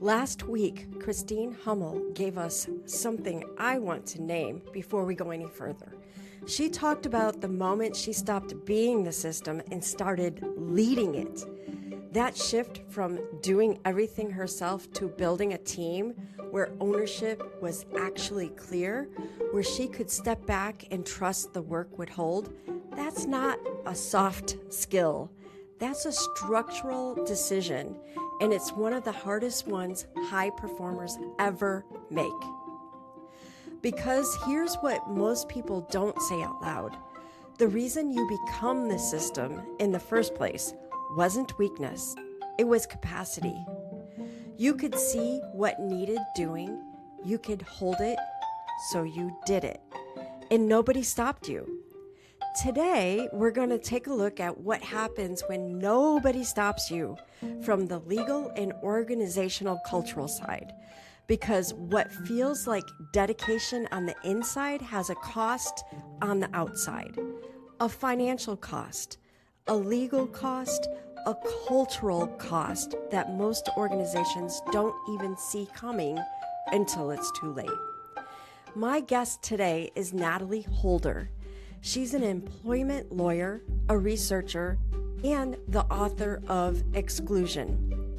Last week, Christine Hummel gave us something I want to name before we go any further. She talked about the moment she stopped being the system and started leading it. That shift from doing everything herself to building a team where ownership was actually clear, where she could step back and trust the work would hold, that's not a soft skill. That's a structural decision, and it's one of the hardest ones high performers ever make. Because here's what most people don't say out loud. The reason you become the system in the first place wasn't weakness, it was capacity. You could see what needed doing, you could hold it, so you did it. And nobody stopped you. Today, we're going to take a look at what happens when nobody stops you from the legal and organizational cultural side. Because what feels like dedication on the inside has a cost on the outside. A financial cost, a legal cost, a cultural cost that most organizations don't even see coming until it's too late. My guest today is Natalie Holder. She's an employment lawyer, a researcher, and the author of Exclusion.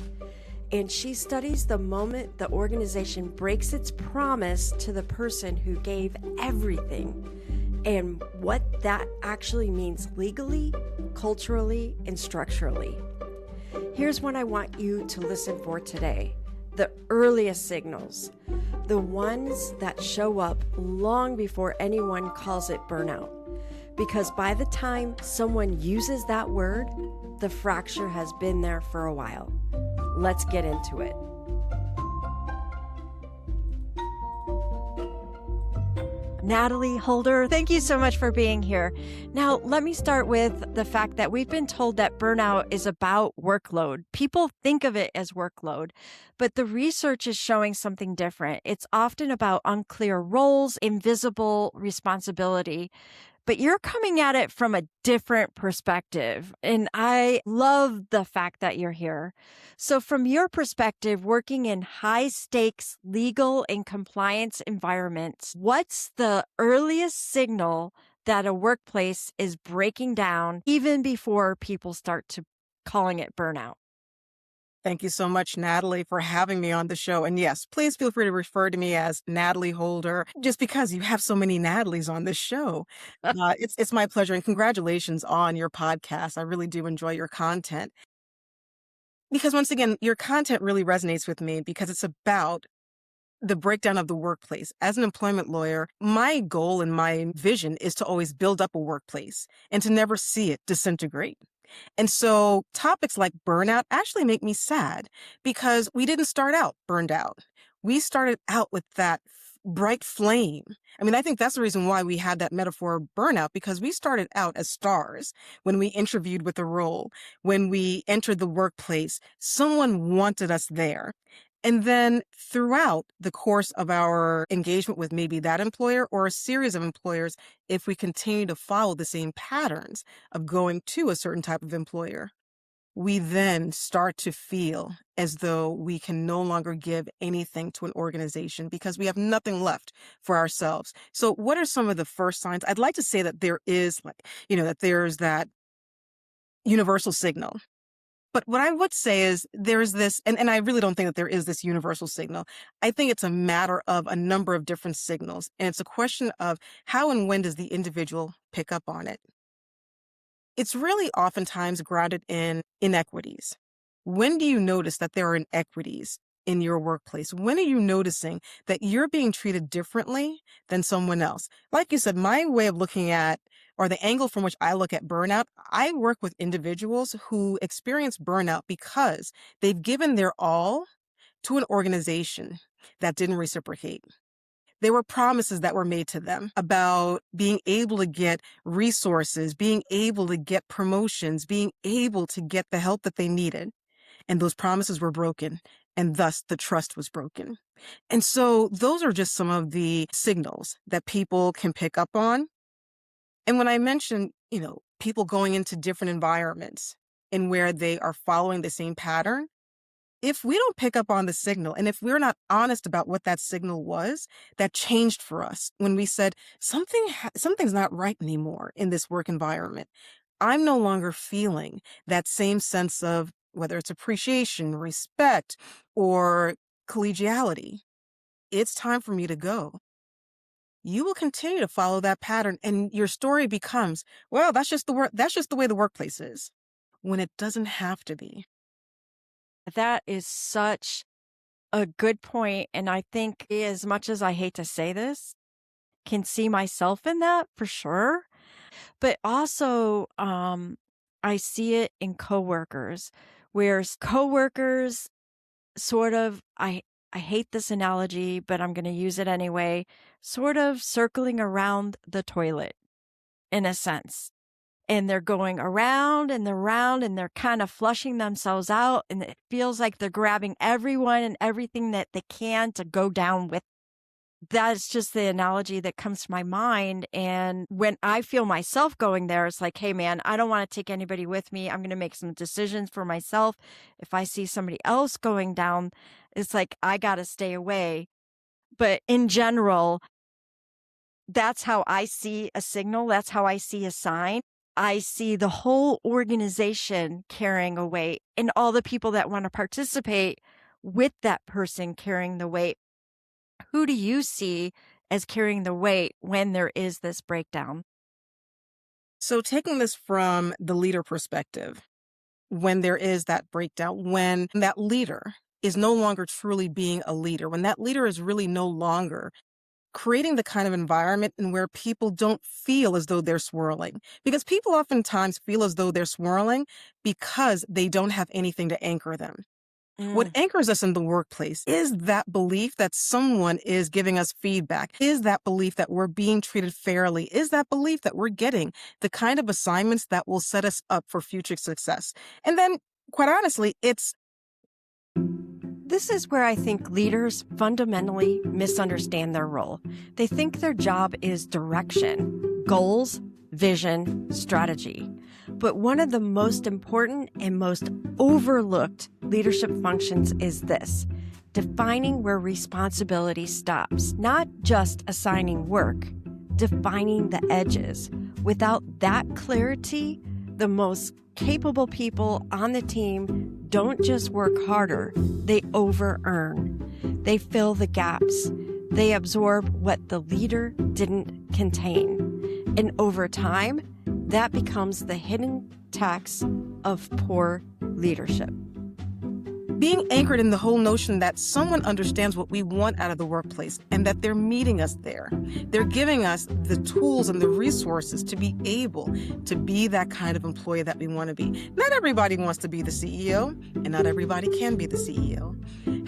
And she studies the moment the organization breaks its promise to the person who gave everything and what that actually means legally, culturally, and structurally. Here's what I want you to listen for today. The earliest signals, the ones that show up long before anyone calls it burnout. Because by the time someone uses that word, the fracture has been there for a while. Let's get into it. Natalie Holder, thank you so much for being here. Now, let me start with the fact that we've been told that burnout is about workload. People think of it as workload, but the research is showing something different. It's often about unclear roles, invisible responsibility. But you're coming at it from a different perspective. And I love the fact that you're here. So from your perspective, working in high stakes legal and compliance environments, what's the earliest signal that a workplace is breaking down even before people start to calling it burnout? Thank you so much, Natalie, for having me on the show. And yes, please feel free to refer to me as Natalie Holder, just because you have so many Natalies on this show. It's my pleasure, and congratulations on your podcast. I really do enjoy your content. Because once again, your content really resonates with me because it's about the breakdown of the workplace. As an employment lawyer, my goal and my vision is to always build up a workplace and to never see it disintegrate. And so topics like burnout actually make me sad because we didn't start out burned out. We started out with that bright flame. I mean, I think that's the reason why we had that metaphor of burnout, because we started out as stars when we interviewed with a role, when we entered the workplace. Someone wanted us there. And then throughout the course of our engagement with maybe that employer or a series of employers, if we continue to follow the same patterns of going to a certain type of employer, we then start to feel as though we can no longer give anything to an organization because we have nothing left for ourselves. So what are some of the first signs? I'd like to say that there is that there's that universal signal. But what I would say is there's this, and I really don't think that there is this universal signal. I think it's a matter of a number of different signals. And it's a question of how and when does the individual pick up on it? It's really oftentimes grounded in inequities. When do you notice that there are inequities in your workplace? When are you noticing that you're being treated differently than someone else? Like you said, my way of looking at, or the angle from which I look at burnout, I work with individuals who experience burnout because they've given their all to an organization that didn't reciprocate. There were promises that were made to them about being able to get resources, being able to get promotions, being able to get the help that they needed. And those promises were broken, and thus the trust was broken. And so those are just some of the signals that people can pick up on. And when I mentioned, people going into different environments and where they are following the same pattern, If we don't pick up on the signal and if we're not honest about what that signal was, that changed for us when we said something's not right anymore in this work environment. I'm no longer feeling that same sense of whether it's appreciation, respect, or collegiality. It's time for me to go. You will continue to follow that pattern and your story becomes, well, that's just the way the workplace is, when it doesn't have to be. That is such a good point, and I think as much as I hate to say this, can see myself in that for sure. But also, I see it in coworkers, where coworkers sort of I hate this analogy, but I'm going to use it anyway, sort of circling around the toilet in a sense. And they're going around and they're kind of flushing themselves out. And it feels like they're grabbing everyone and everything that they can to go down with. That's just the analogy that comes to my mind. And when I feel myself going there, it's like, hey, man, I don't want to take anybody with me. I'm going to make some decisions for myself. If I see somebody else going down, it's like, I got to stay away. But in general, that's how I see a signal. That's how I see a sign. I see the whole organization carrying a weight and all the people that want to participate with that person carrying the weight. Who do you see as carrying the weight when there is this breakdown? So, taking this from the leader perspective, when there is that breakdown, when that leader is no longer truly being a leader, when that leader is really no longer creating the kind of environment in where people don't feel as though they're swirling. Because people oftentimes feel as though they're swirling because they don't have anything to anchor them. What Mm, anchors us in the workplace is that belief that someone is giving us feedback, is that belief that we're being treated fairly, is that belief that we're getting the kind of assignments that will set us up for future success. And then, quite honestly, it's This is where I think leaders fundamentally misunderstand their role. They think their job is direction, goals, vision, strategy. But one of the most important and most overlooked leadership functions is this: defining where responsibility stops, not just assigning work, defining the edges. Without that clarity, the most capable people on the team don't just work harder, they over-earn. They fill the gaps. They absorb what the leader didn't contain. And over time, that becomes the hidden tax of poor leadership. being anchored in the whole notion that someone understands what we want out of the workplace and that they're meeting us there. They're giving us the tools and the resources to be able to be that kind of employee that we want to be. Not everybody wants to be the CEO, and not everybody can be the CEO.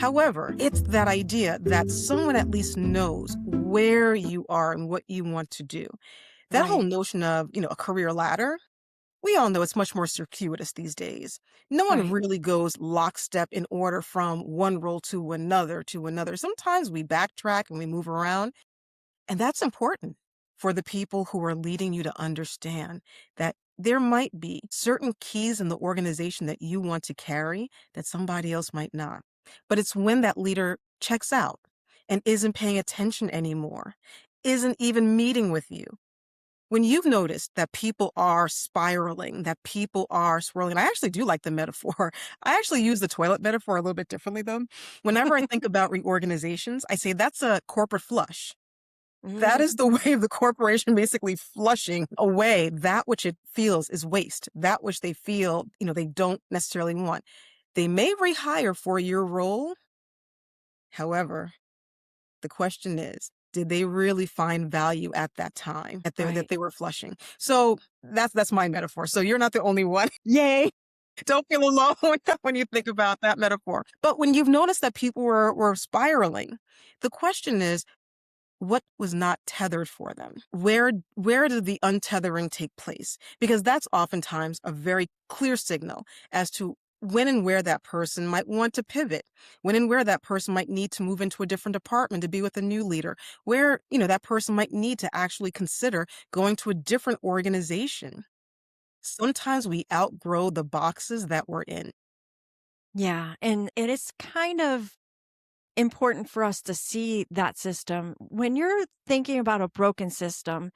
However, it's that idea that someone at least knows where you are and what you want to do. That whole Right. notion of, a career ladder, we all know it's much more circuitous these days. No one Right. really goes lockstep in order from one role to another to another. Sometimes we backtrack and we move around, and that's important for the people who are leading you to understand that there might be certain keys in the organization that you want to carry that somebody else might not. But it's when that leader checks out and isn't paying attention anymore, isn't even meeting with you, when you've noticed that people are spiraling, that people are swirling. I actually do like the metaphor. I actually use the toilet metaphor a little bit differently, though. Whenever I think about reorganizations, I say that's a corporate flush. That Mm, is the way of the corporation basically flushing away that which it feels is waste, that which they feel, they don't necessarily want. They may rehire for your role. However, the question is, did they really find value at that time that right. they were flushing? So that's my metaphor. So you're not the only one. Yay. Don't feel alone when you think about that metaphor. But when you've noticed that people were spiraling, the question is, what was not tethered for them? Where did the untethering take place? Because that's oftentimes a very clear signal as to when and where that person might want to pivot, when and where that person might need to move into a different department to be with a new leader, where, that person might need to actually consider going to a different organization. Sometimes we outgrow the boxes that we're in. Yeah. And it is kind of important for us to see that system. When you're thinking about a broken system,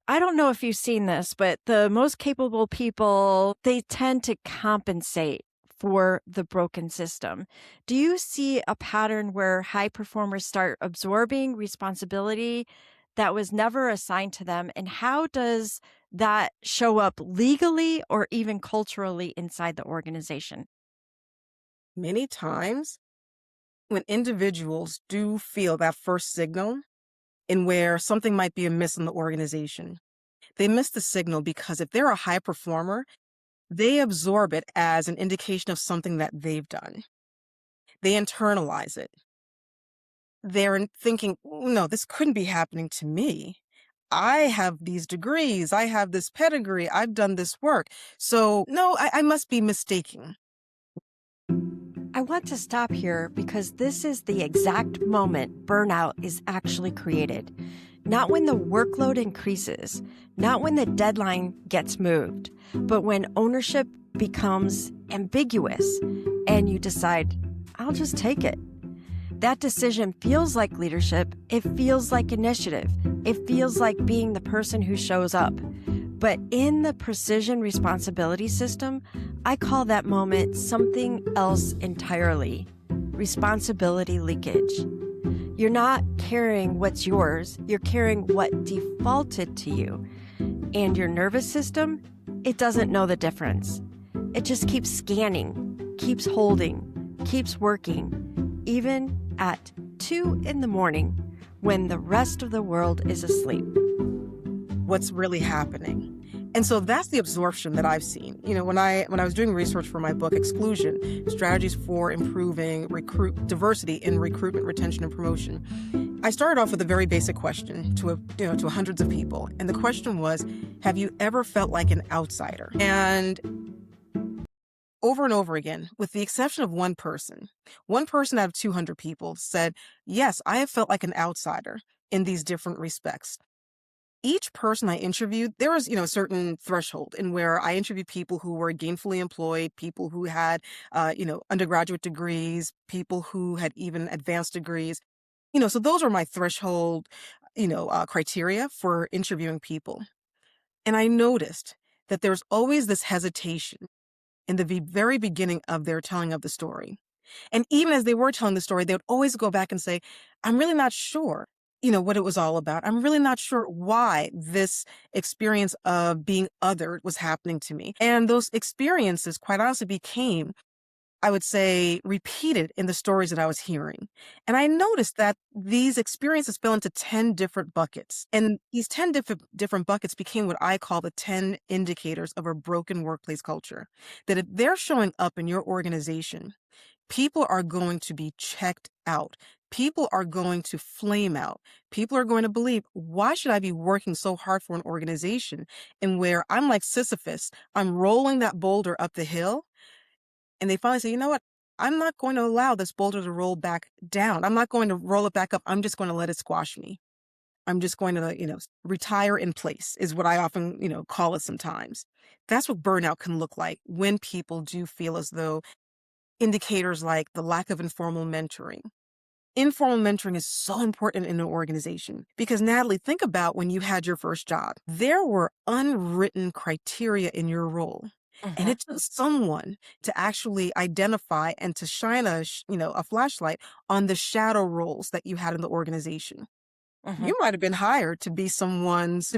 I don't know if you've seen this, but the most capable people, they tend to compensate for the broken system. Do you see a pattern where high performers start absorbing responsibility that was never assigned to them? And how does that show up legally or even culturally inside the organization? Many times, when individuals do feel that first signal in where something might be amiss in the organization, they miss the signal because if they're a high performer, they absorb it as an indication of something that they've done. They internalize it. Thinking, no, this couldn't be happening to me. I have these degrees. I have this pedigree. I've done this work. So, no, I must be mistaken. I want to stop here because this is the exact moment burnout is actually created. Not when the workload increases, not when the deadline gets moved, but when ownership becomes ambiguous and you decide, I'll just take it. That decision feels like leadership. It feels like initiative. It feels like being the person who shows up. But in the precision responsibility system, I call that moment something else entirely: responsibility leakage. You're not carrying what's yours, you're carrying what defaulted to you. And your nervous system, it doesn't know the difference. It just keeps scanning, keeps holding, keeps working, even at 2 a.m. when the rest of the world is asleep. What's really happening? And so that's the absorption that I've seen. When I was doing research for my book, Exclusion, Strategies for Improving Diversity in Recruitment, Retention, and Promotion, I started off with a very basic question to hundreds of people. And the question was, have you ever felt like an outsider? And over and over again, with the exception of one person out of 200 people said, yes, I have felt like an outsider in these different respects. Each person I interviewed, there was, a certain threshold in where I interviewed people who were gainfully employed, people who had, undergraduate degrees, people who had even advanced degrees. So those were my threshold, criteria for interviewing people. And I noticed that there's always this hesitation in the very beginning of their telling of the story. And even as they were telling the story, they would always go back and say, I'm really not sure, what it was all about. I'm really not sure why this experience of being othered was happening to me. And those experiences, quite honestly, became, I would say, repeated in the stories that I was hearing. And I noticed that these experiences fell into 10 different buckets. And these 10 different buckets became what I call the 10 indicators of a broken workplace culture. That if they're showing up in your organization, people are going to be checked out. People are going to flame out. People are going to believe, why should I be working so hard for an organization and where I'm like Sisyphus, I'm rolling that boulder up the hill? And they finally say, you know what? I'm not going to allow this boulder to roll back down. I'm not going to roll it back up. I'm just going to let it squash me. I'm just going to, retire in place is what I often, call it sometimes. That's what burnout can look like when people do feel as though indicators like the lack of informal mentoring. Informal mentoring is so important in an organization because, Natalie, think about when you had your first job. There were unwritten criteria in your role. And it took someone to actually identify and to shine a flashlight on the shadow roles that you had in the organization. You might have been hired to be someone's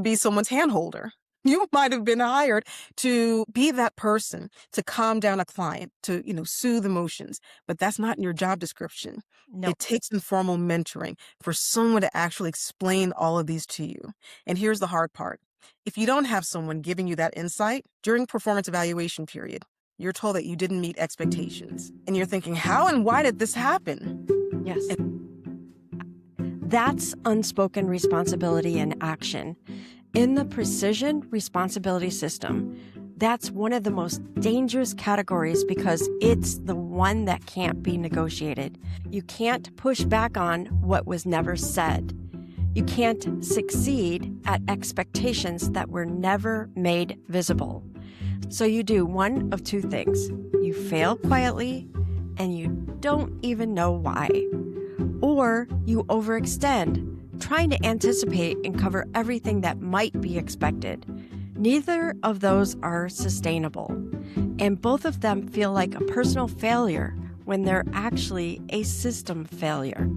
handholder. You might have been hired to be that person, to calm down a client, to, soothe emotions, but that's not in your job description. No. It takes informal mentoring for someone to actually explain all of these to you. And here's the hard part. If you don't have someone giving you that insight during performance evaluation period, you're told that you didn't meet expectations. And you're thinking, how and why did this happen? Yes. That's unspoken responsibility in action. In the precision responsibility system, that's one of the most dangerous categories because it's the one that can't be negotiated. You can't push back on what was never said. You can't succeed at expectations that were never made visible. So you do one of two things. You fail quietly and you don't even know why. Or you overextend, trying to anticipate and cover everything that might be expected. Neither of those are sustainable, and both of them feel like a personal failure when they're actually a system failure.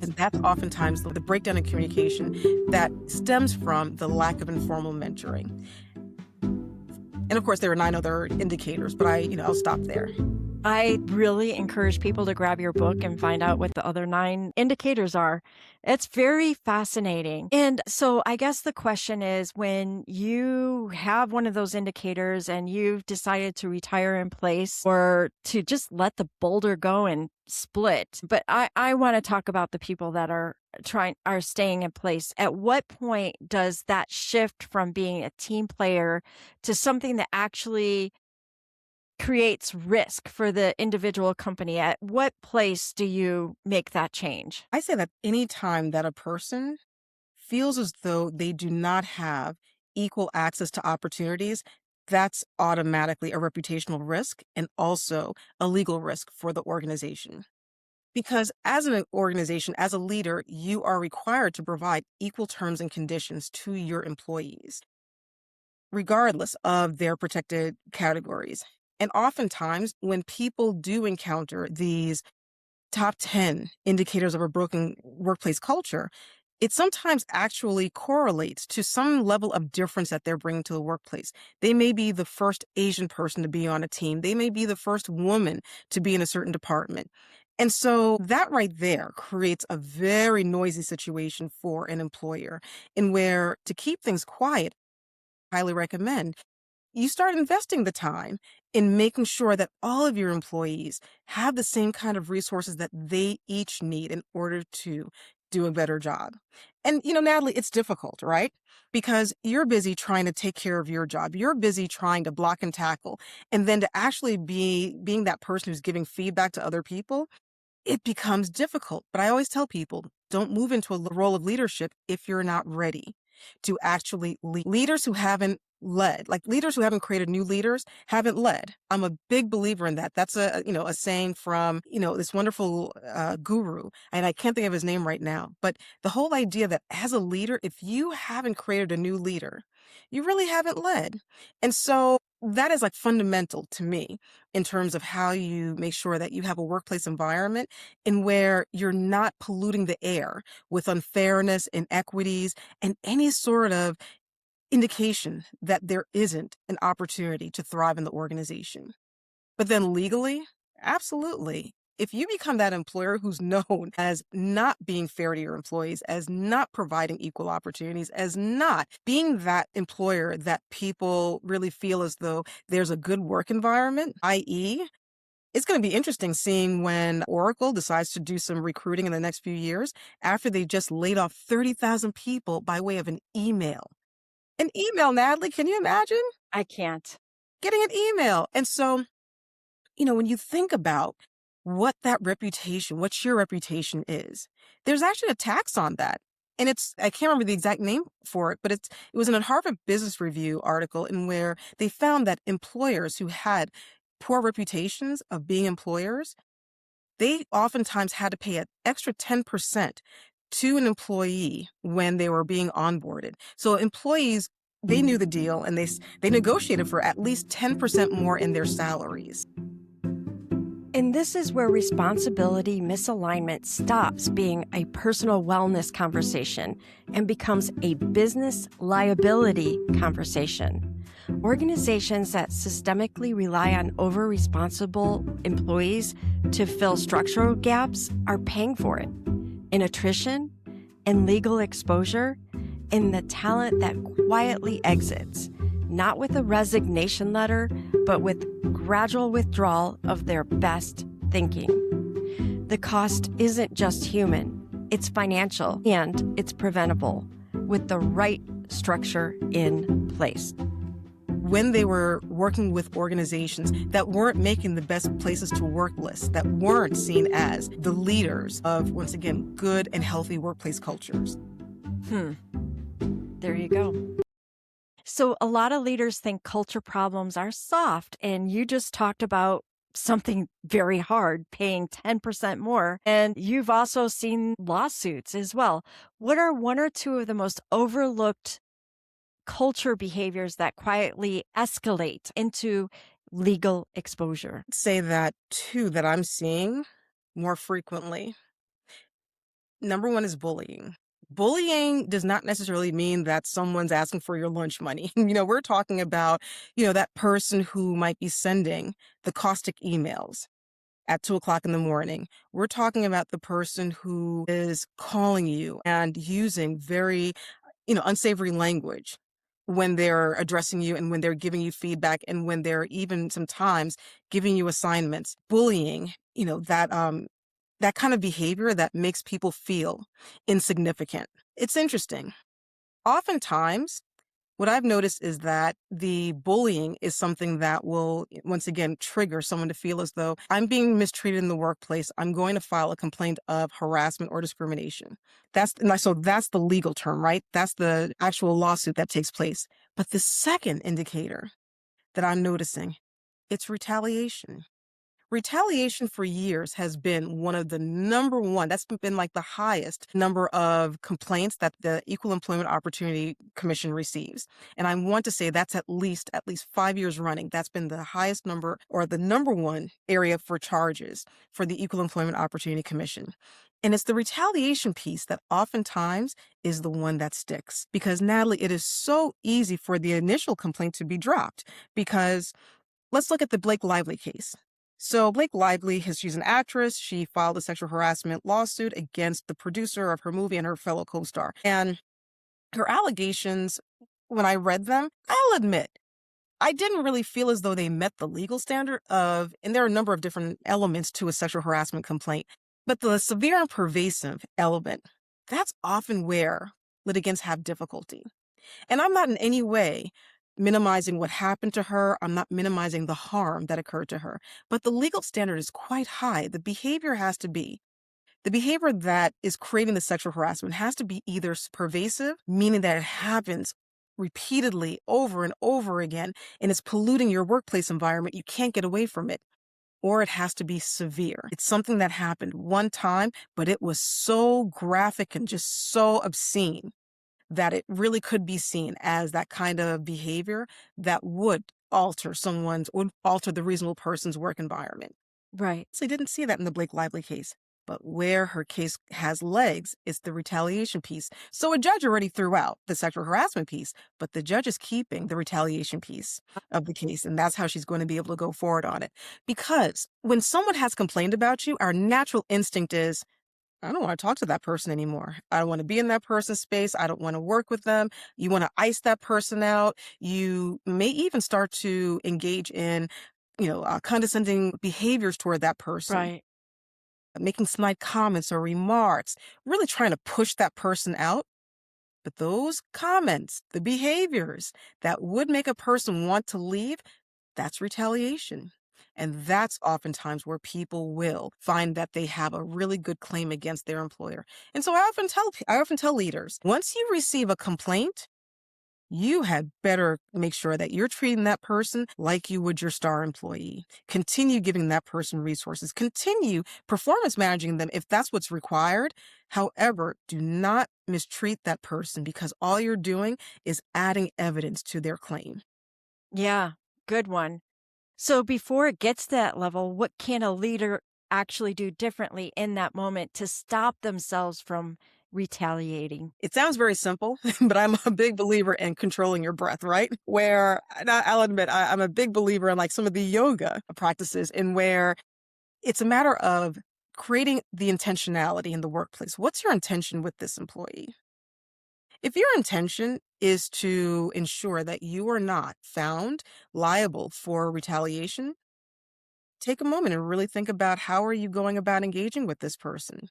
And that's oftentimes the breakdown in communication that stems from the lack of informal mentoring. And of course, there are 9 other indicators, but I'll stop there. I really encourage people to grab your book and find out what the other 9 indicators are. It's very fascinating. And so I guess the question is, when you have one of those indicators and you've decided to retire in place or to just let the boulder go and split, but I want to talk about the people that are staying in place. At what point does that shift from being a team player to something that actually creates risk for the individual company? At what place do you make that change? I say that any time that a person feels as though they do not have equal access to opportunities, that's automatically a reputational risk and also a legal risk for the organization. Because as an organization, as a leader, you are required to provide equal terms and conditions to your employees, regardless of their protected categories. And oftentimes, when people do encounter these top 10 indicators of a broken workplace culture, it sometimes actually correlates to some level of difference that they're bringing to the workplace. They may be the first Asian person to be on a team. They may be the first woman to be in a certain department. And so that right there creates a very noisy situation for an employer, in where, to keep things quiet, I highly recommend you start investing the time in making sure that all of your employees have the same kind of resources that they each need in order to do a better job. And, Natalie, it's difficult, right? Because you're busy trying to take care of your job. You're busy trying to block and tackle. And then to actually being that person who's giving feedback to other people, it becomes difficult. But I always tell people, don't move into a role of leadership if you're not ready to actually lead. Leaders who haven't led, like leaders who haven't created new leaders, haven't led. I'm a big believer in that. That's a saying from, this wonderful guru, and I can't think of his name right now. But the whole idea that as a leader, if you haven't created a new leader, you really haven't led. And so that is like fundamental to me in terms of how you make sure that you have a workplace environment in where you're not polluting the air with unfairness, inequities, and any sort of indication that there isn't an opportunity to thrive in the organization. But then legally, absolutely. If you become that employer who's known as not being fair to your employees, as not providing equal opportunities, as not being that employer that people really feel as though there's a good work environment, i.e., it's going to be interesting seeing when Oracle decides to do some recruiting in the next few years after they just laid off 30,000 people by way of an email. An email, Natalie, can you imagine? I can't. Getting an email. And so, when you think about what that reputation, what your reputation is, there's actually a tax on that. And I can't remember the exact name for it, but it was in a Harvard Business Review article in where they found that employers who had poor reputations of being employers, they oftentimes had to pay an extra 10% to an employee when they were being onboarded. So employees, they knew the deal and they negotiated for at least 10% more in their salaries. And this is where responsibility misalignment stops being a personal wellness conversation and becomes a business liability conversation. Organizations that systemically rely on over-responsible employees to fill structural gaps are paying for it in attrition, in legal exposure, in the talent that quietly exits, not with a resignation letter, but with gradual withdrawal of their best thinking. The cost isn't just human, it's financial, and it's preventable with the right structure in place. When they were working with organizations that weren't making the best places to work list, that weren't seen as the leaders of, once again, good and healthy workplace cultures. There you go. So a lot of leaders think culture problems are soft, and you just talked about something very hard, paying 10% more. And you've also seen lawsuits as well. What are one or two of the most overlooked culture behaviors that quietly escalate into legal exposure? Say that two that I'm seeing more frequently. Number one is bullying. Bullying does not necessarily mean that someone's asking for your lunch money. We're talking about, that person who might be sending the caustic emails at 2 o'clock in the morning. We're talking about the person who is calling you and using very, unsavory language when they're addressing you and when they're giving you feedback and when they're even sometimes giving you assignments. Bullying, that kind of behavior that makes people feel insignificant. It's interesting. Oftentimes, what I've noticed is that the bullying is something that will, once again, trigger someone to feel as though I'm being mistreated in the workplace. I'm going to file a complaint of harassment or discrimination. So that's the legal term, right? That's the actual lawsuit that takes place. But the second indicator that I'm noticing, it's retaliation. Retaliation for years has been one of the number one, that's been like the highest number of complaints that the Equal Employment Opportunity Commission receives. And I want to say that's at least 5 years running. That's been the highest number or the number one area for charges for the Equal Employment Opportunity Commission. And it's the retaliation piece that oftentimes is the one that sticks. Because Natalie, it is so easy for the initial complaint to be dropped because let's look at the Blake Lively case. So Blake Lively, she's an actress. She filed a sexual harassment lawsuit against the producer of her movie and her fellow co-star. And her allegations, when I read them, I'll admit, I didn't really feel as though they met the legal standard and there are a number of different elements to a sexual harassment complaint, but the severe and pervasive element, that's often where litigants have difficulty. And I'm not in any way minimizing what happened to her. I'm not minimizing the harm that occurred to her. But the legal standard is quite high. The behavior that is creating the sexual harassment has to be either pervasive, meaning that it happens repeatedly over and over again, and it's polluting your workplace environment. You can't get away from it. Or it has to be severe. It's something that happened one time, but it was so graphic and just so obscene that it really could be seen as that kind of behavior that would would alter the reasonable person's work environment. Right. So I didn't see that in the Blake Lively case. But where her case has legs is the retaliation piece. So a judge already threw out the sexual harassment piece, but the judge is keeping the retaliation piece of the case. And that's how she's going to be able to go forward on it. Because when someone has complained about you, our natural instinct is, I don't want to talk to that person anymore. I don't want to be in that person's space. I don't want to work with them. You want to ice that person out. You may even start to engage in, condescending behaviors toward that person, Right. making snide comments or remarks, really trying to push that person out. But those comments, the behaviors that would make a person want to leave, that's retaliation. And that's oftentimes where people will find that they have a really good claim against their employer. And so I often tell leaders, once you receive a complaint, you had better make sure that you're treating that person like you would your star employee. Continue giving that person resources. Continue performance managing them if that's what's required. However, do not mistreat that person because all you're doing is adding evidence to their claim. Yeah. Good one. So before it gets to that level, what can a leader actually do differently in that moment to stop themselves from retaliating? It sounds very simple, but I'm a big believer in controlling your breath, right? Where I'll admit I'm a big believer in like some of the yoga practices in where it's a matter of creating the intentionality in the workplace. What's your intention with this employee? If your intention is to ensure that you are not found liable for retaliation, take a moment and really think about how are you going about engaging with this person?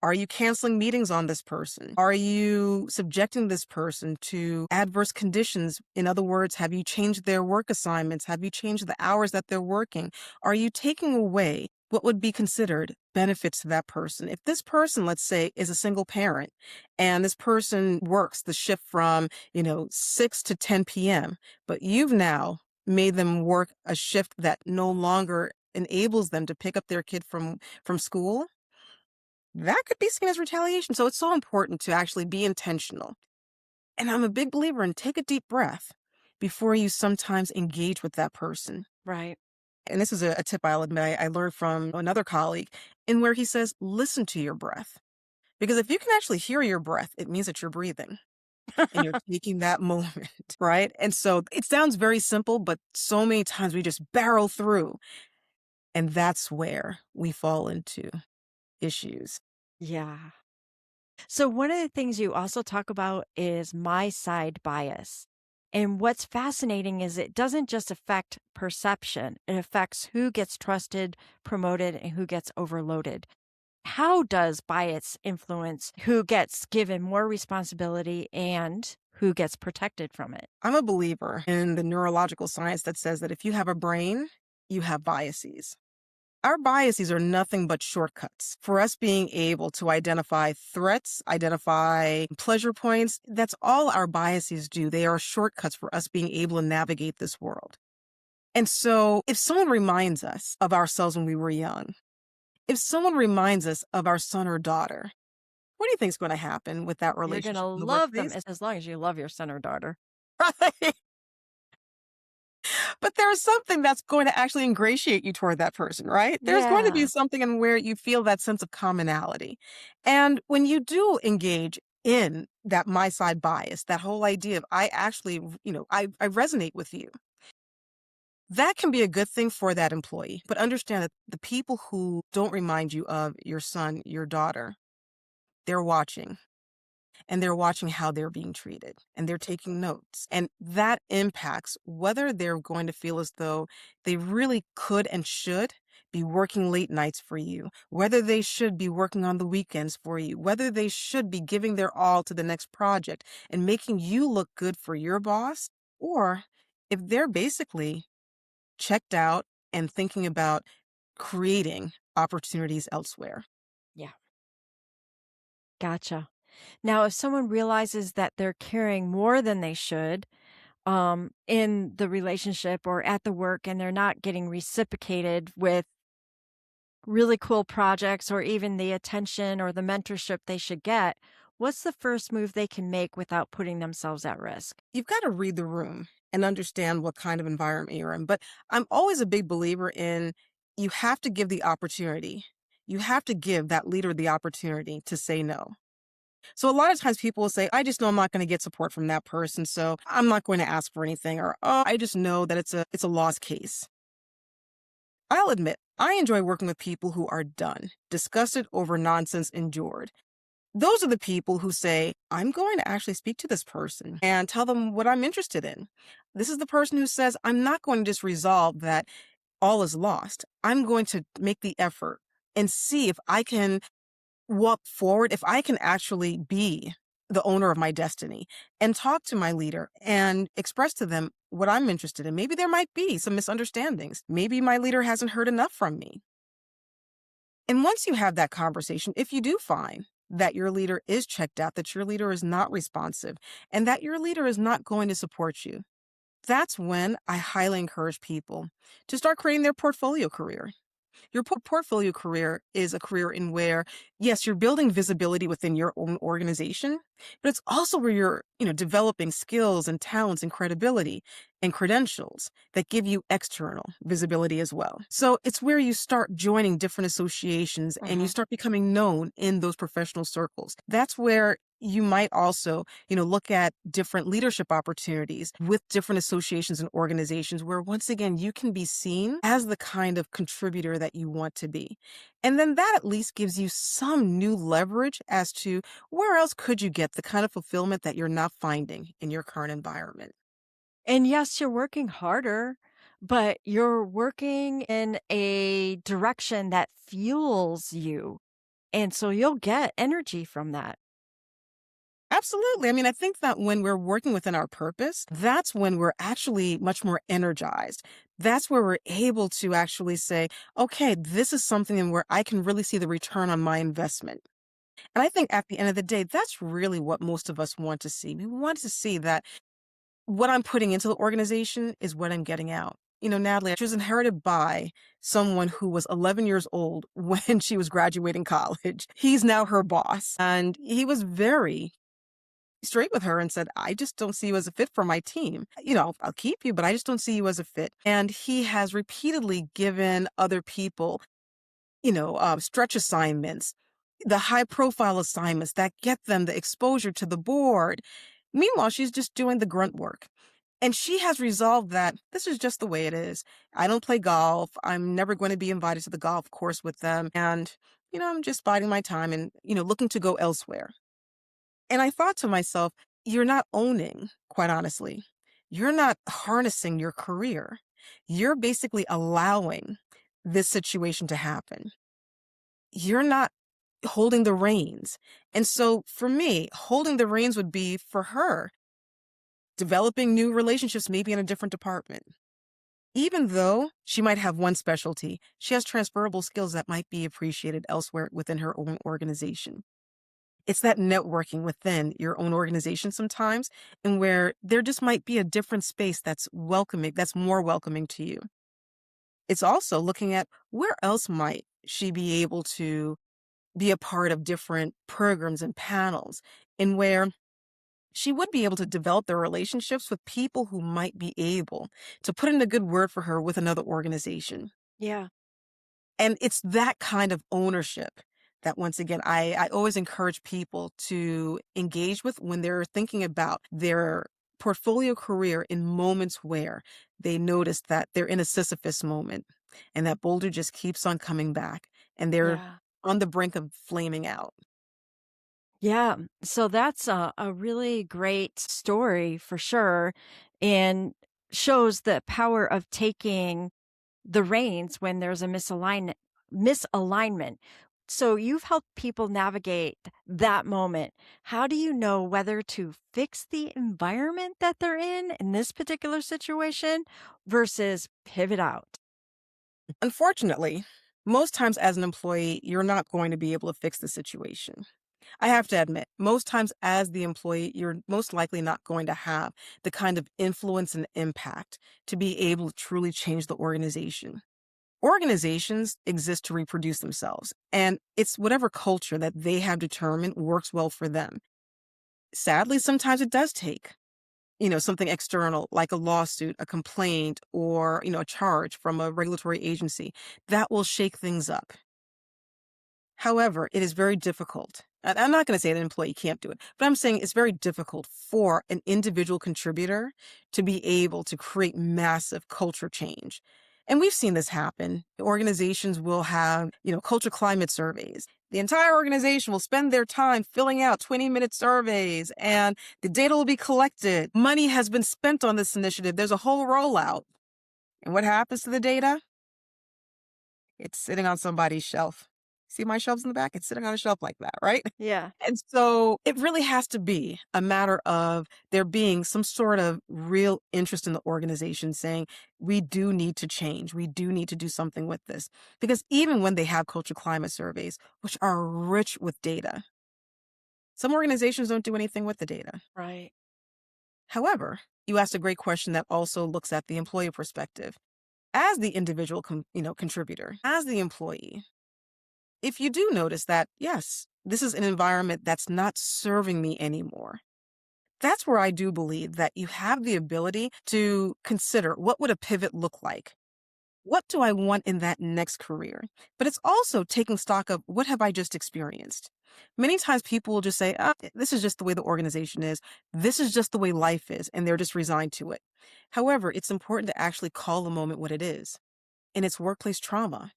Are you canceling meetings on this person? Are you subjecting this person to adverse conditions? In other words, have you changed their work assignments? Have you changed the hours that they're working? Are you taking away what would be considered benefits to that person? If this person, let's say, is a single parent and this person works the shift from, 6 to 10 p.m., but you've now made them work a shift that no longer enables them to pick up their kid from school, that could be seen as retaliation. So it's so important to actually be intentional. And I'm a big believer in take a deep breath before you sometimes engage with that person. Right. And this is a tip I'll admit I learned from another colleague, in where he says, listen to your breath. Because if you can actually hear your breath, it means that you're breathing and you're taking that moment, right? And so it sounds very simple, but so many times we just barrel through. And that's where we fall into issues. Yeah. So, one of the things you also talk about is my side bias. And what's fascinating is it doesn't just affect perception, it affects who gets trusted, promoted, and who gets overloaded. How does bias influence who gets given more responsibility and who gets protected from it? I'm a believer in the neurological science that says that if you have a brain, you have biases. Our biases are nothing but shortcuts for us being able to identify threats, identify pleasure points. That's all our biases do. They are shortcuts for us being able to navigate this world. And so if someone reminds us of ourselves when we were young, if someone reminds us of our son or daughter, what do you think is going to happen with that You're going to relationship in the love them workplace? as long as you love your son or daughter. Right? But there's something that's going to actually ingratiate you toward that person, right? There's going to be Yeah. something in where you feel that sense of commonality. And when you do engage in that my side bias, that whole idea of I actually, I resonate with you, that can be a good thing for that employee. But understand that the people who don't remind you of your son, your daughter, they're watching. And they're watching how they're being treated and they're taking notes. And that impacts whether they're going to feel as though they really could and should be working late nights for you, whether they should be working on the weekends for you, whether they should be giving their all to the next project and making you look good for your boss, or if they're basically checked out and thinking about creating opportunities elsewhere. Yeah. Gotcha. Now, if someone realizes that they're caring more than they should, in the relationship or at the work, and they're not getting reciprocated with really cool projects or even the attention or the mentorship they should get, what's the first move they can make without putting themselves at risk? You've got to read the room and understand what kind of environment you're in. But I'm always a big believer in you have to give the opportunity. You have to give that leader the opportunity to say no. So a lot of times people will say, I just know I'm not going to get support from that person, so I'm not going to ask for anything, or oh, I just know that it's a lost case. I'll admit, I enjoy working with people who are done, disgusted over nonsense endured. Those are the people who say, I'm going to actually speak to this person and tell them what I'm interested in. This is the person who says, I'm not going to just resolve that all is lost. I'm going to make the effort and see if I can walk forward, if I can actually be the owner of my destiny and talk to my leader and express to them what I'm interested in. Maybe there might be some misunderstandings. Maybe my leader hasn't heard enough from me. And once you have that conversation, if you do find that your leader is checked out, that your leader is not responsive, and that your leader is not going to support you, that's when I highly encourage people to start creating their portfolio career. Your portfolio career is a career in where, yes, you're building visibility within your own organization, but it's also where you're, developing skills and talents and credibility and credentials that give you external visibility as well. So it's where you start joining different associations and you Mhm. start becoming known in those professional circles. That's where you might also, look at different leadership opportunities with different associations and organizations where once again, you can be seen as the kind of contributor that you want to be. And then that at least gives you some new leverage as to where else could you get the kind of fulfillment that you're not finding in your current environment. And yes, you're working harder, but you're working in a direction that fuels you. And so you'll get energy from that. Absolutely. I mean, I think that when we're working within our purpose, that's when we're actually much more energized. That's where we're able to actually say, okay, this is something in where I can really see the return on my investment. And I think at the end of the day, that's really what most of us want to see. We want to see that what I'm putting into the organization is what I'm getting out. Natalie, she was inherited by someone who was 11 years old when she was graduating college. He's now her boss. And he was very straight with her and said, I just don't see you as a fit for my team. I'll keep you, but I just don't see you as a fit. And he has repeatedly given other people, stretch assignments, the high profile assignments that get them the exposure to the board. Meanwhile, she's just doing the grunt work. And she has resolved that this is just the way it is. I don't play golf. I'm never going to be invited to the golf course with them. And, I'm just biding my time and, looking to go elsewhere. And I thought to myself, you're not owning, quite honestly, you're not harnessing your career. You're basically allowing this situation to happen. You're not holding the reins. And so for me, holding the reins would be for her developing new relationships, maybe in a different department. Even though she might have one specialty, she has transferable skills that might be appreciated elsewhere within her own organization. It's that networking within your own organization sometimes, and where there just might be a different space that's welcoming, that's more welcoming to you. It's also looking at where else might she be able to be a part of different programs and panels, and where she would be able to develop their relationships with people who might be able to put in a good word for her with another organization. Yeah. And it's that kind of ownership that, once again, I always encourage people to engage with when they're thinking about their portfolio career in moments where they notice that they're in a Sisyphus moment and that boulder just keeps on coming back and they're Yeah. on the brink of flaming out. Yeah. So that's a really great story for sure, and shows the power of taking the reins when there's a misalignment. So you've helped people navigate that moment. How do you know whether to fix the environment that they're in this particular situation versus pivot out? Unfortunately, most times as an employee, you're not going to be able to fix the situation. I have to admit, most times as the employee, you're most likely not going to have the kind of influence and impact to be able to truly change the organization. Organizations exist to reproduce themselves, and it's whatever culture that they have determined works well for them. Sadly, sometimes it does take, something external like a lawsuit, a complaint, or, a charge from a regulatory agency that will shake things up. However, it is very difficult. And I'm not going to say an employee can't do it, but I'm saying it's very difficult for an individual contributor to be able to create massive culture change. And we've seen this happen. Organizations will have, culture climate surveys. The entire organization will spend their time filling out 20-minute surveys and the data will be collected. Money has been spent on this initiative. There's a whole rollout. And what happens to the data? It's sitting on somebody's shelf. See my shelves in the back? It's sitting on a shelf like that, right? Yeah. And so it really has to be a matter of there being some sort of real interest in the organization saying, we do need to change. We do need to do something with this. Because even when they have culture climate surveys, which are rich with data, some organizations don't do anything with the data. Right. However, you asked a great question that also looks at the employee perspective. As the individual, contributor, as the employee, if you do notice that, yes, this is an environment that's not serving me anymore, that's where I do believe that you have the ability to consider what would a pivot look like? What do I want in that next career? But it's also taking stock of what have I just experienced? Many times people will just say, this is just the way the organization is. This is just the way life is. And they're just resigned to it. However, it's important to actually call the moment what it is. And it's workplace trauma.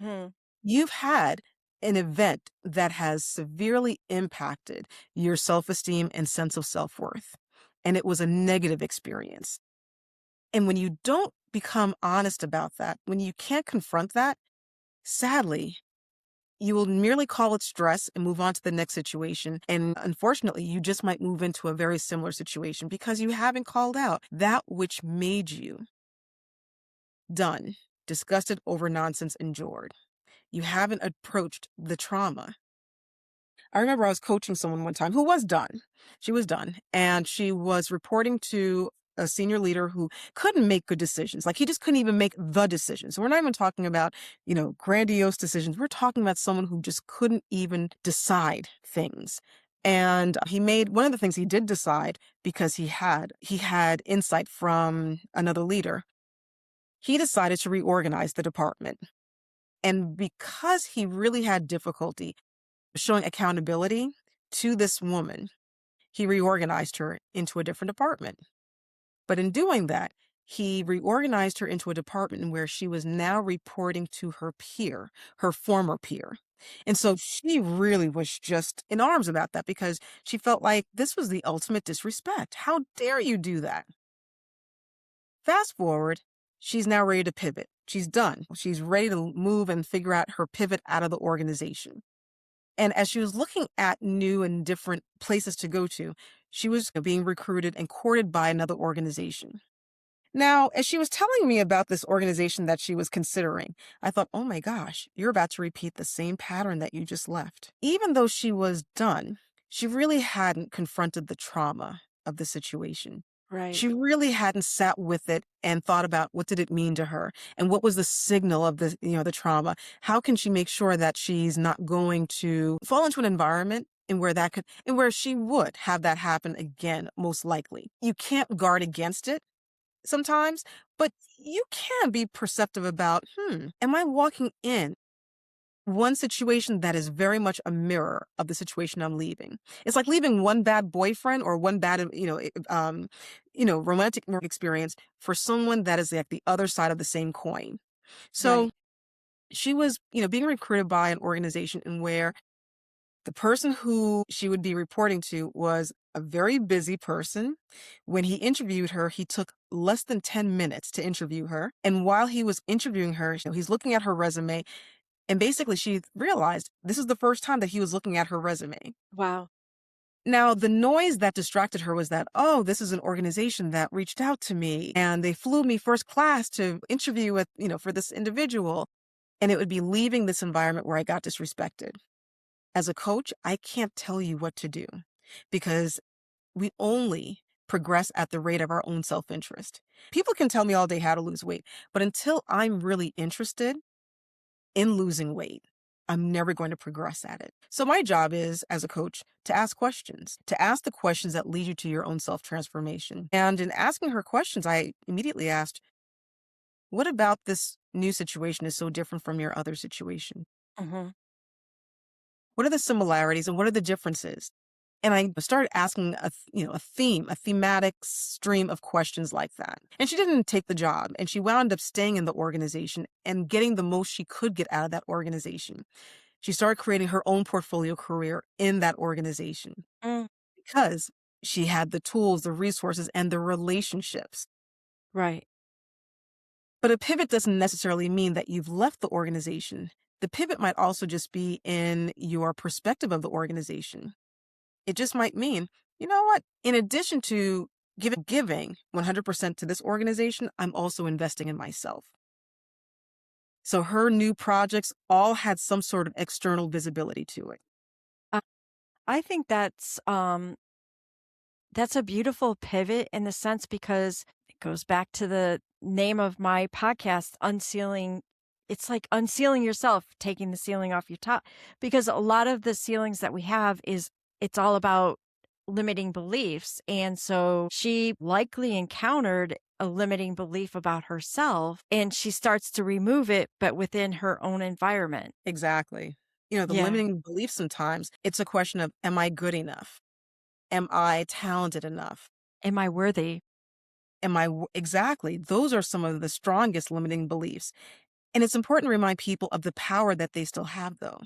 Hmm. You've had an event that has severely impacted your self-esteem and sense of self-worth, and it was a negative experience. And when you don't become honest about that, when you can't confront that, sadly, you will merely call it stress and move on to the next situation. And unfortunately, you just might move into a very similar situation because you haven't called out that which made you done, disgusted over nonsense endured. You haven't approached the trauma. I remember I was coaching someone one time who was done. She was done. And she was reporting to a senior leader who couldn't make good decisions. Like he just couldn't even make the decisions. We're not even talking about, grandiose decisions. We're talking about someone who just couldn't even decide things. And he made one of the things he did decide because he had insight from another leader. He decided to reorganize the department. And because he really had difficulty showing accountability to this woman, he reorganized her into a different department. But in doing that, he reorganized her into a department where she was now reporting to her peer, her former peer. And so she really was just in arms about that because she felt like this was the ultimate disrespect. How dare you do that? Fast forward, she's now ready to pivot. She's done. She's ready to move and figure out her pivot out of the organization. And as she was looking at new and different places to go to, she was being recruited and courted by another organization. Now, as she was telling me about this organization that she was considering, I thought, oh my gosh, you're about to repeat the same pattern that you just left. Even though she was done, she really hadn't confronted the trauma of the situation. Right. She really hadn't sat with it and thought about what did it mean to her and what was the signal of the trauma. How can she make sure that she's not going to fall into an environment in where she would have that happen again, most likely. You can't guard against it sometimes, but you can be perceptive about, am I walking in one situation that is very much a mirror of the situation I'm leaving? It's like leaving one bad boyfriend or one bad, romantic experience for someone that is like the other side of the same coin. So Right. she was, being recruited by an organization in where the person who she would be reporting to was a very busy person. When he interviewed her, he took less than 10 minutes to interview her. And while he was interviewing her, he's looking at her resume. And basically, she realized this is the first time that he was looking at her resume. Wow. Now, the noise that distracted her was that, oh, this is an organization that reached out to me and they flew me first class to interview with, for this individual. And it would be leaving this environment where I got disrespected. As a coach, I can't tell you what to do because we only progress at the rate of our own self-interest. People can tell me all day how to lose weight, but until I'm really interested in losing weight, I'm never going to progress at it. So my job is, as a coach, to ask questions, to ask the questions that lead you to your own self-transformation. And in asking her questions, I immediately asked, what about this new situation is so different from your other situation? Hmm. What are the similarities and what are the differences? And I started asking a thematic stream of questions like that. And she didn't take the job and she wound up staying in the organization and getting the most she could get out of that organization. She started creating her own portfolio career in that organization Mm. because she had the tools, the resources, and the relationships. Right. But a pivot doesn't necessarily mean that you've left the organization. The pivot might also just be in your perspective of the organization. It just might mean, you know what? In addition to giving 100% to this organization, I'm also investing in myself. So her new projects all had some sort of external visibility to it. Uh, I think that's a beautiful pivot in the sense because it goes back to the name of my podcast, Unsealing. It's like unsealing yourself, taking the ceiling off your top. Because a lot of the ceilings that we have it's all about limiting beliefs. And so she likely encountered a limiting belief about herself and she starts to remove it, but within her own environment. Exactly. The Yeah. limiting belief sometimes, it's a question of, am I good enough? Am I talented enough? Am I worthy? Exactly. Those are some of the strongest limiting beliefs. And it's important to remind people of the power that they still have, though.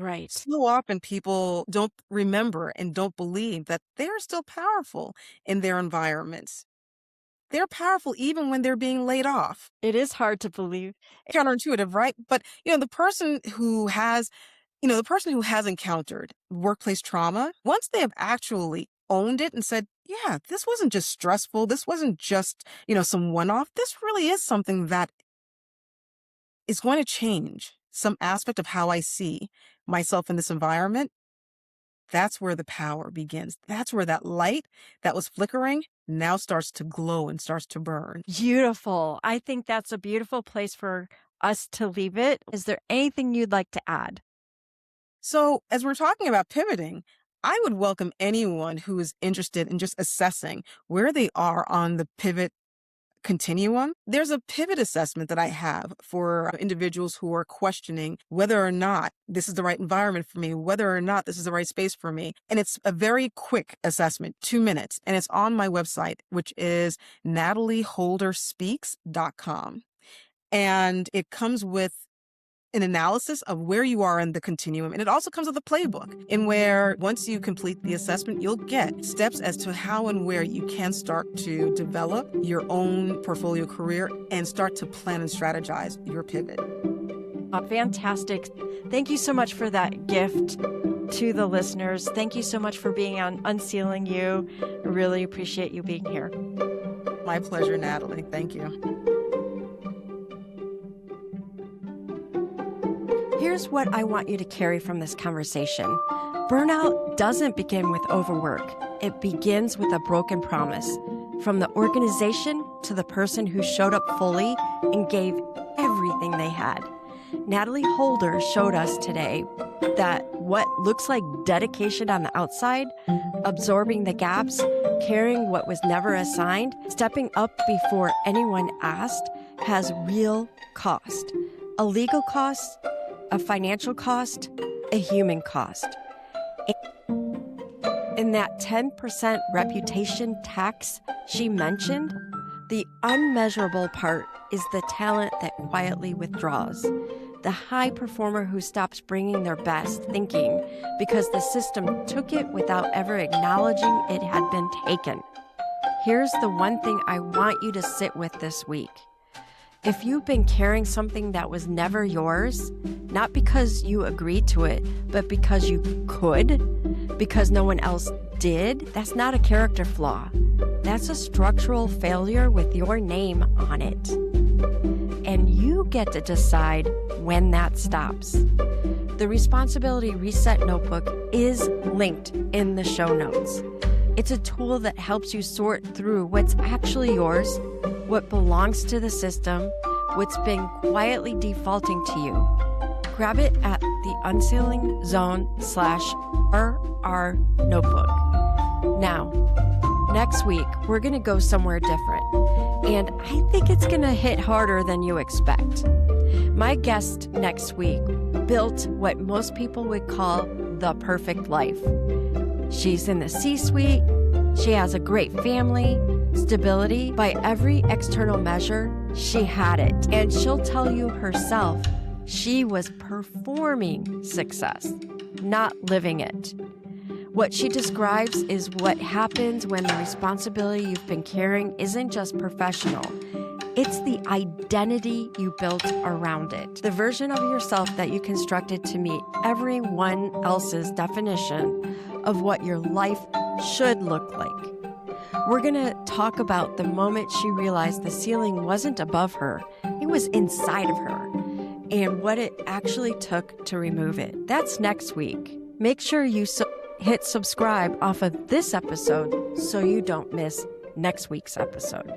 Right. So often people don't remember and don't believe that they're still powerful in their environments. They're powerful even when they're being laid off. It is hard to believe. Counterintuitive, right? But, the person who has encountered workplace trauma, once they have actually owned it and said, yeah, this wasn't just stressful. This wasn't just, some one-off. This really is something that is going to change some aspect of how I see myself in this environment. that's where the power begins. That's where that light that was flickering now starts to glow and starts to burn. Beautiful. I think that's a beautiful place for us to leave it. Is there anything you'd like to add? So, as we're talking about pivoting, I would welcome anyone who is interested in just assessing where they are on the pivot continuum. There's a pivot assessment that I have for individuals who are questioning whether or not this is the right environment for me, whether or not this is the right space for me. And it's a very quick assessment, 2 minutes. And it's on my website, which is natalieholderspeaks.com. And it comes with an analysis of where you are in the continuum. And it also comes with a playbook in where once you complete the assessment, you'll get steps as to how and where you can start to develop your own portfolio career and start to plan and strategize your pivot. Fantastic. Thank you so much for that gift to the listeners. Thank you so much for being on UnCeiling You. I really appreciate you being here. My pleasure, Natalie. Thank you. Here's what I want you to carry from this conversation. Burnout doesn't begin with overwork. It begins with a broken promise. From the organization to the person who showed up fully and gave everything they had. Natalie Holder showed us today that what looks like dedication on the outside, absorbing the gaps, carrying what was never assigned, stepping up before anyone asked, has real cost. A legal cost, a financial cost, a human cost. In that 10% reputation tax she mentioned, the unmeasurable part is the talent that quietly withdraws. The high performer who stops bringing their best thinking because the system took it without ever acknowledging it had been taken. Here's the one thing I want you to sit with this week. If you've been carrying something that was never yours, not because you agreed to it, but because you could, because no one else did, that's not a character flaw. That's a structural failure with your name on it. And you get to decide when that stops. The Responsibility Reset Notebook is linked in the show notes. It's a tool that helps you sort through what's actually yours, what belongs to the system, what's been quietly defaulting to you. Grab it at the UnCeiling Zone/RR Notebook. Now, next week, we're going to go somewhere different, and I think it's going to hit harder than you expect. My guest next week built what most people would call the perfect life. She's in the C-suite. She has a great family, stability. By every external measure, she had it. And she'll tell you herself she was performing success, not living it. What she describes is what happens when the responsibility you've been carrying isn't just professional. It's the identity you built around it, the version of yourself that you constructed to meet everyone else's definition of what your life should look like. We're going to talk about the moment she realized the ceiling wasn't above her, it was inside of her, and what it actually took to remove it. That's next week. Make sure you hit subscribe off of this episode so you don't miss next week's episode.